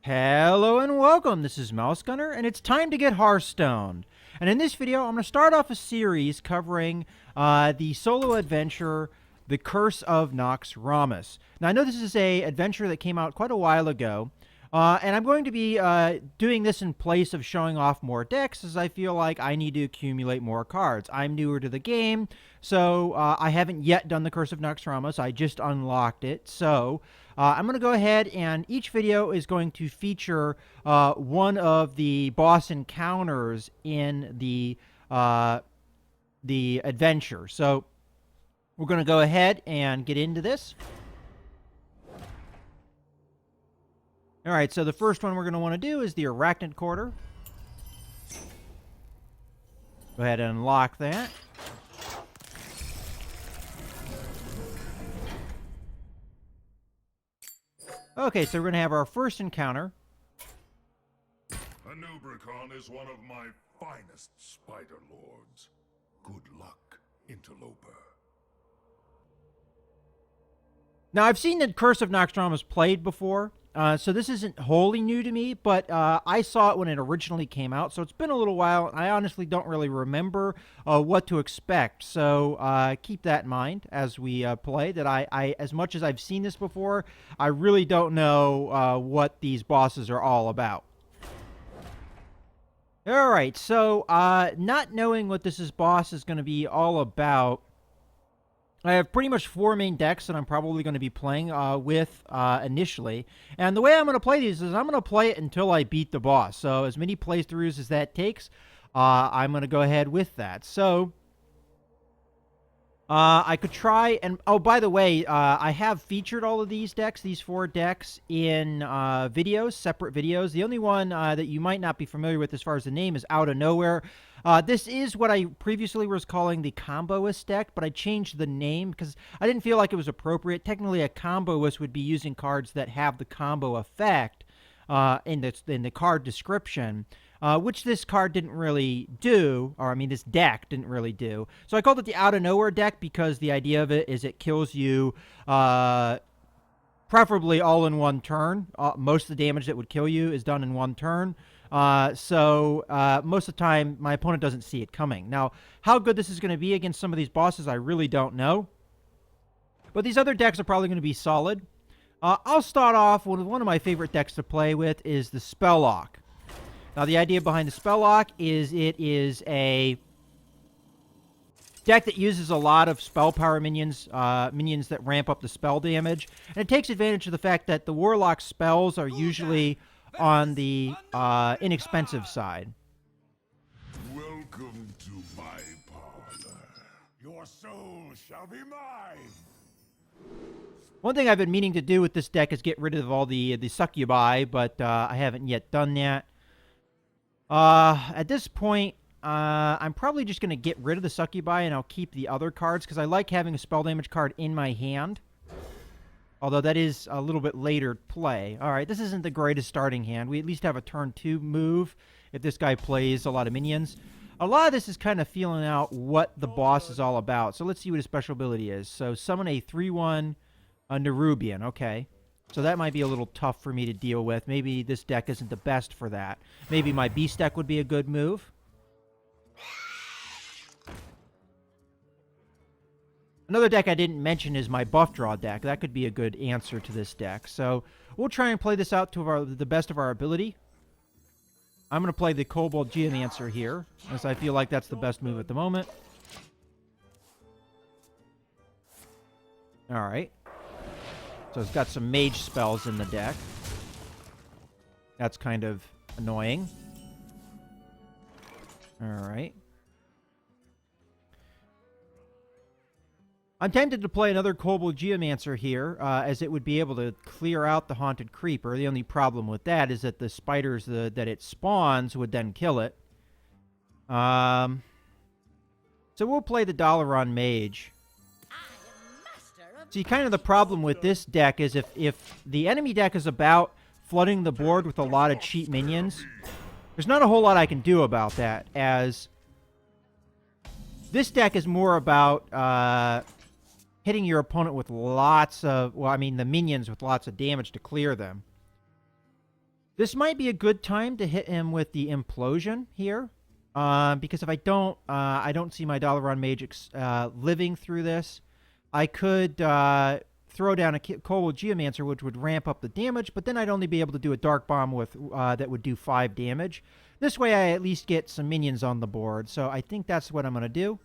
Hello and welcome, this is Mouse Gunner, and it's time to get Hearthstone. And in this video, I'm going to start off a series covering the solo adventure, The Curse of Naxxramas. Now, I know this is a adventure that came out quite a while ago, and I'm going to be doing this in place of showing off more decks, as I feel like I need to accumulate more cards. I'm newer to the game, so I haven't yet done The Curse of Naxxramas. I just unlocked it, so I'm going to go ahead, and each video is going to feature one of the boss encounters in the adventure. So we're going to go ahead and get into this. All right, so the first one we're going to want to do is the Arachnid Quarter. Go ahead and unlock that. Okay, so we're going to have our first encounter. Anubricon is one of my finest spider lords. Good luck, interloper. Now, I've seen the Curse of Naxxramas played before, so this isn't wholly new to me, but I saw it when it originally came out, so it's been a little while. I honestly don't really remember what to expect, so keep that in mind as we play, that I, as much as I've seen this before, I really don't know what these bosses are all about. All right, so not knowing what this boss is going to be all about, I have pretty much four main decks that I'm probably going to be playing with initially. And the way I'm going to play these is I'm going to play it until I beat the boss. So as many playthroughs as that takes, I'm going to go ahead with that. So I could try, and oh, by the way, I have featured all of these decks, these four decks, in videos, separate videos. The only one that you might not be familiar with as far as the name is Out of Nowhere. This is what I previously was calling the Comboist deck, but I changed the name because I didn't feel like it was appropriate. Technically, a Comboist would be using cards that have the combo effect in the card description. Which this card didn't really do, or I mean this deck didn't really do. So I called it the Out of Nowhere deck because the idea of it is it kills you preferably all in one turn. Most of the damage that would kill you is done in one turn. So most of the time my opponent doesn't see it coming. Now, how good this is going to be against some of these bosses, I really don't know. But these other decks are probably going to be solid. I'll start off with one of my favorite decks to play with is the Spelllock. Now, the idea behind the Spelllock is it is a deck that uses a lot of spell power minions, minions that ramp up the spell damage. And it takes advantage of the fact that the Warlock spells are usually on the inexpensive side. Welcome to my parlor. Your soul shall be mine. One thing I've been meaning to do with this deck is get rid of all the succubi, but I haven't yet done that. At this point, I'm probably just going to get rid of the succubi and I'll keep the other cards because I like having a spell damage card in my hand. Although that is a little bit later play. Alright, this isn't the greatest starting hand. We at least have a turn 2 move if this guy plays a lot of minions. A lot of this is kind of feeling out what the boss is all about. So let's see what his special ability is. So summon a 3/1 Nerubian. Okay. So that might be a little tough for me to deal with. Maybe this deck isn't the best for that. Maybe my beast deck would be a good move. Another deck I didn't mention is my buff draw deck. That could be a good answer to this deck. So we'll try and play this out to the best of our ability. I'm going to play the Kobold Geomancer here, as I feel like that's the best move at the moment. All right. So it's got some mage spells in the deck. That's kind of annoying. Alright. I'm tempted to play another Kobold Geomancer here, as it would be able to clear out the Haunted Creeper. The only problem with that is that the spiders that it spawns would then kill it. So we'll play the Dalaran Mage. See, kind of the problem with this deck is if the enemy deck is about flooding the board with a lot of cheap minions, there's not a whole lot I can do about that, as this deck is more about hitting your opponent with lots of, well, I mean the minions with lots of damage to clear them. This might be a good time to hit him with the implosion here. Because if I don't see my Dalaran Mage living through this. I could throw down a Kobold Geomancer, which would ramp up the damage, but then I'd only be able to do a Dark Bomb with that would do 5 damage. This way I at least get some minions on the board, so I think that's what I'm going to do.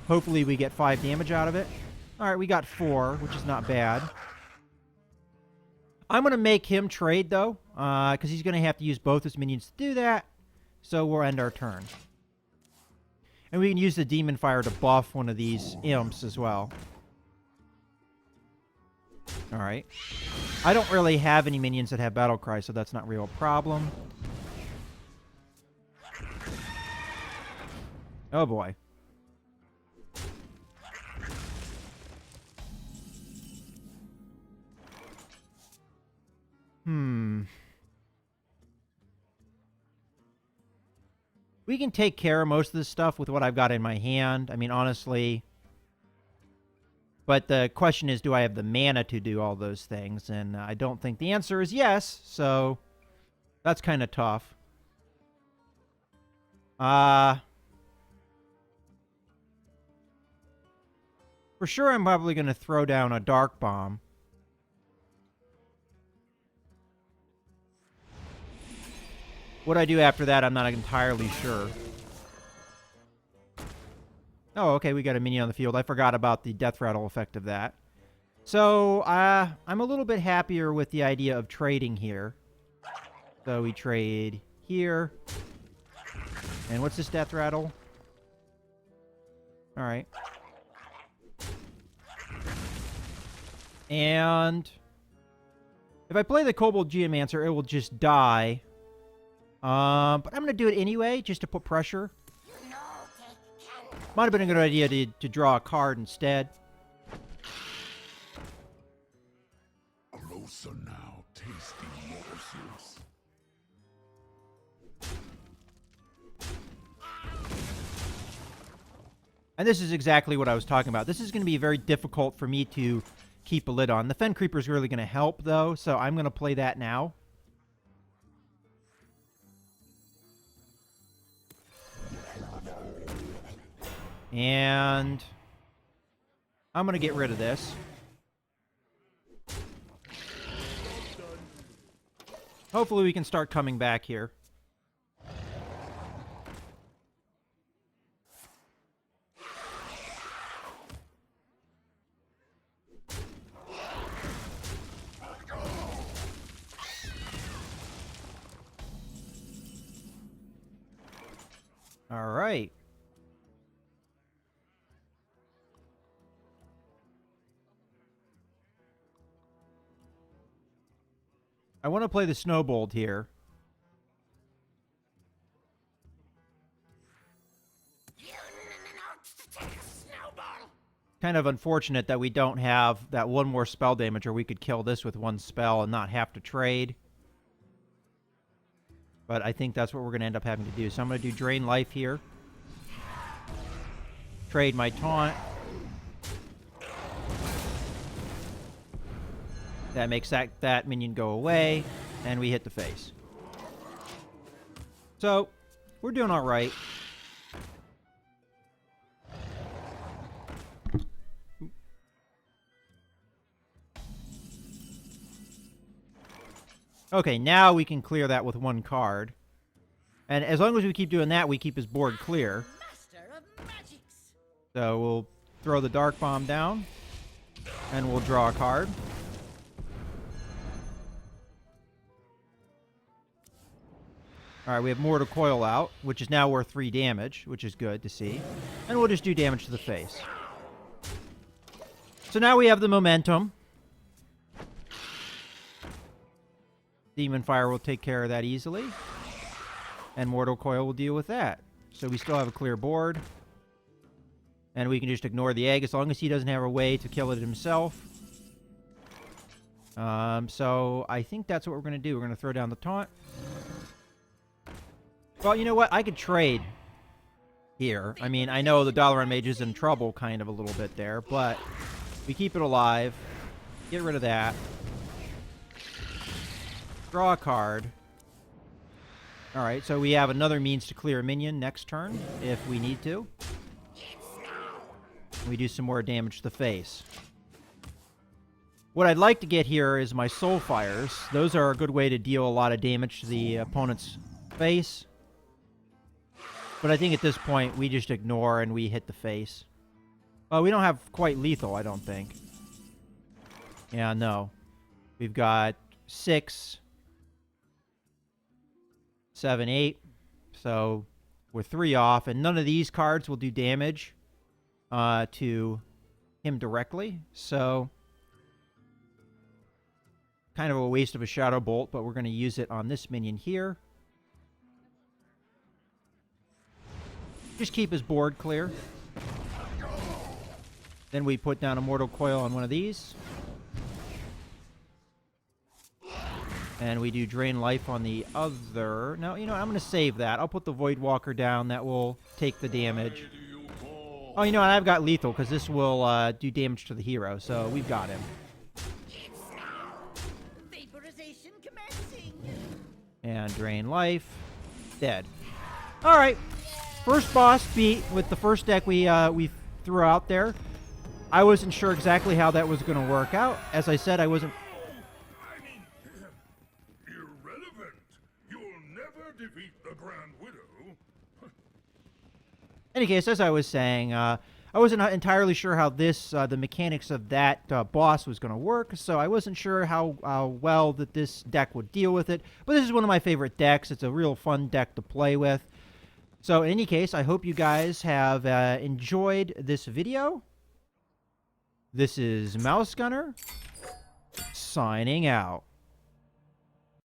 Hopefully we get 5 damage out of it. Alright, we got 4, which is not bad. I'm going to make him trade, though, because he's going to have to use both his minions to do that, so we'll end our turn. And we can use the Demon Fire to buff one of these imps as well. Alright. I don't really have any minions that have Battle Cry, so that's not a real problem. Oh boy. We can take care of most of this stuff with what I've got in my hand. I mean, honestly. But the question is, do I have the mana to do all those things? And I don't think the answer is yes, so that's kind of tough. For sure, I'm probably going to throw down a Dark Bomb. What I do after that, I'm not entirely sure. Oh, okay, we got a minion on the field. I forgot about the Death Rattle effect of that. So, I'm a little bit happier with the idea of trading here. So we trade here. And what's this Death Rattle? Alright. And if I play the Kobold Geomancer, it will just die. But I'm going to do it anyway, just to put pressure. Might have been a good idea to draw a card instead. Closer now, tasty morsels. And this is exactly what I was talking about. This is going to be very difficult for me to keep a lid on. The Fen Creeper is really going to help, though, so I'm going to play that now. And I'm going to get rid of this. Hopefully we can start coming back here. All right. I want to play the Snowbolt here. Kind of unfortunate that we don't have that one more spell damage, or we could kill this with one spell and not have to trade. But I think that's what we're going to end up having to do. So I'm going to do Drain Life here. Trade my Taunt. That makes that minion go away, and we hit the face. So, we're doing all right. Okay, now we can clear that with one card. And as long as we keep doing that, we keep his board clear. So we'll throw the Dark Bomb down, and we'll draw a card. Alright, we have Mortal Coil out, which is now worth 3 damage, which is good to see. And we'll just do damage to the face. So now we have the momentum. Demon Fire will take care of that easily. And Mortal Coil will deal with that. So we still have a clear board. And we can just ignore the egg as long as he doesn't have a way to kill it himself. So I think that's what we're going to do. We're going to throw down the taunt. Well, you know what? I could trade here. I mean, I know the Dalaran Mage is in trouble kind of a little bit there, but we keep it alive. Get rid of that. Draw a card. Alright, so we have another means to clear a minion next turn, if we need to. We do some more damage to the face. What I'd like to get here is my Soul Fires. Those are a good way to deal a lot of damage to the opponent's face. But I think at this point, we just ignore and we hit the face. Well, we don't have quite lethal, I don't think. Yeah, no. We've got 6, 7, 8. So we're 3 off, and none of these cards will do damage to him directly. So kind of a waste of a Shadow Bolt, but we're going to use it on this minion here. Just keep his board clear. Then we put down a Mortal Coil on one of these. And we do Drain Life on the other. No, you know, I'm going to save that. I'll put the Void Walker down. That will take the damage. Oh, you know what? I've got lethal because this will do damage to the hero. So we've got him. Vaporization commencing. And Drain Life. Dead. All right. First boss beat with the first deck we threw out there. I wasn't sure exactly how that was going to work out. As I said, I wasn't... Irrelevant. You'll never defeat the Grand Widow. In any case, as I was saying, I wasn't entirely sure how this, the mechanics of that boss was going to work, so I wasn't sure how well that this deck would deal with it. But this is one of my favorite decks. It's a real fun deck to play with. So in any case, I hope you guys have enjoyed this video. This is Mouse Gunner, signing out.